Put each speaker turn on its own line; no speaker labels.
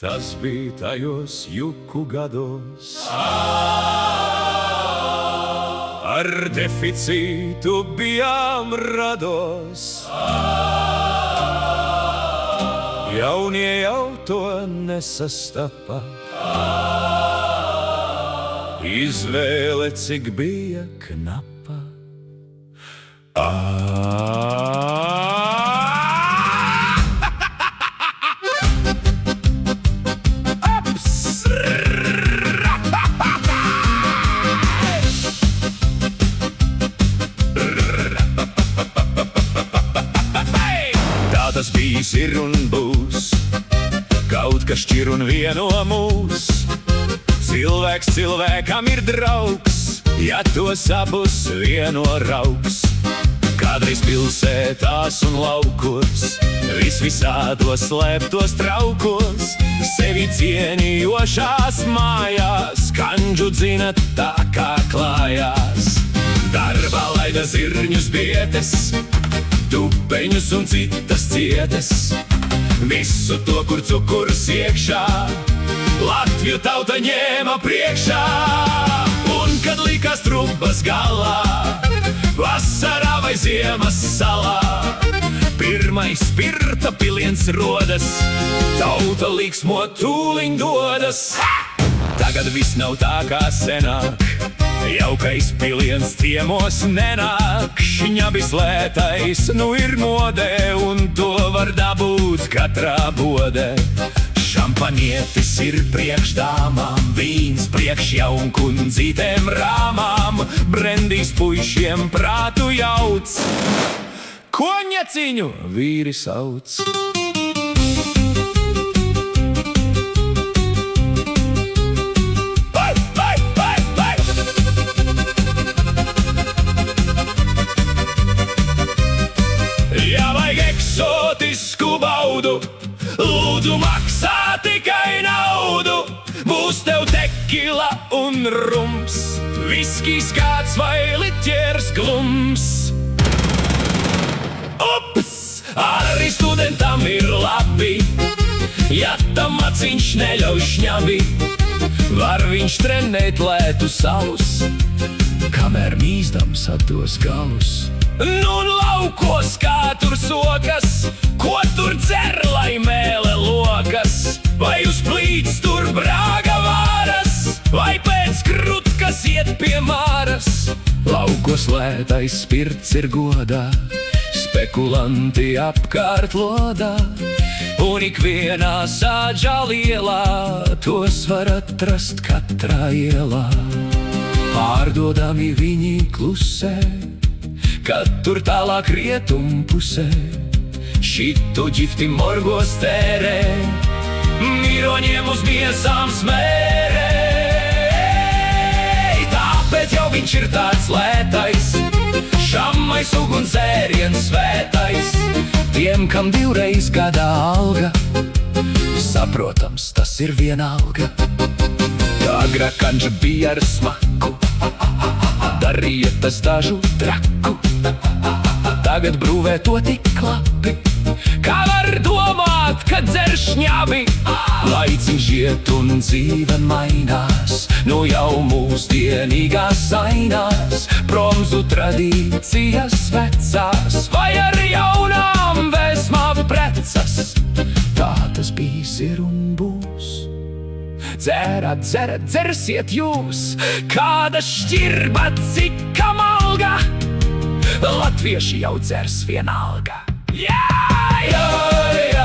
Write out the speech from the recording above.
Tas bija tajos juku gados, ar deficītu bijām rados. Jaunie jau to nesastapa, izvēle cik bija knapa. Tas bijis ir un būs, kaut kas šķir un vieno mūs. Cilvēks cilvēkam ir draugs, ja tos abus vieno raugs. Kādreiz pilsētās un laukos, visvisādos slēptos traukos, sevi cienījošās mājās, kandžu dzina tā kā klājās. Darbā laida zirņus bietes, tupeņus un citas cietes, visu to, kur cukurs iekšā, Latviju tauta ņēma priekšā. Un kad likās trubas galā, vasarā vai ziemas salā, pirmais spirta piliens rodas, tauta līksmo tūliņ dodas. Tagad viss nav tā kā senāk, jaukais piliens ciemos nenāk. Šņabis lētais nu ir modē, un to var dabūt katrā bodē. Šampanietis ir priekš dāmām, vīns priekš jaunkundzītēm rāmām, brendīs puišiem prātu jauc, ko ņeciņu vīri sauc. Ja vajag eksotisku baudu, lūdzu maksā tikai naudu. Būs tev tekila un rums, viskijs kāds vai liķers glums. Ups! Arī studentam ir labi, ja tam aciņš neļauj šņabi. Var viņš trenēt lētu salus, kamēr mīzdams atdos galus. Nu un laukos kā tur sokas, ko tur dzer, lai mēle lokas. Vai uz plīts tur brāga vāras, vai pēc krutkas iet pie māras. Laukos lētais spirts ir godā, spekulanti apkārt lodā, un ikvienā sādžā lielā tos var atrast katrā ielā. Pārdodami viņi klusē, kad tur tālāk rietum pusē, šitu ģifti morgos tērē, miroņiem uz miesām smērē. Tāpēc jau viņš ir tāds lētais, šammais ugunsēriens svētais. Tiem, kam divreiz gadā alga, saprotams, tas ir vienalga. Agrāk kandža bija ar smaku, darīja tas dažu traku. Tagad brūvē to tik labi, kā var domāt, kad dzer šņabi. Laiciņš iet un dzīve mainās, nu jau mūsdienīgās ainās. Promzu tradīcijas vecās, vai ar jaunām vēsmām precas. Tā tas bijis ir un būs. Dzerat, dzerat, dzersiet jūs, kāda šķirba, cika malga, latvieši jau dzers vienalga. Jā, jā, jā.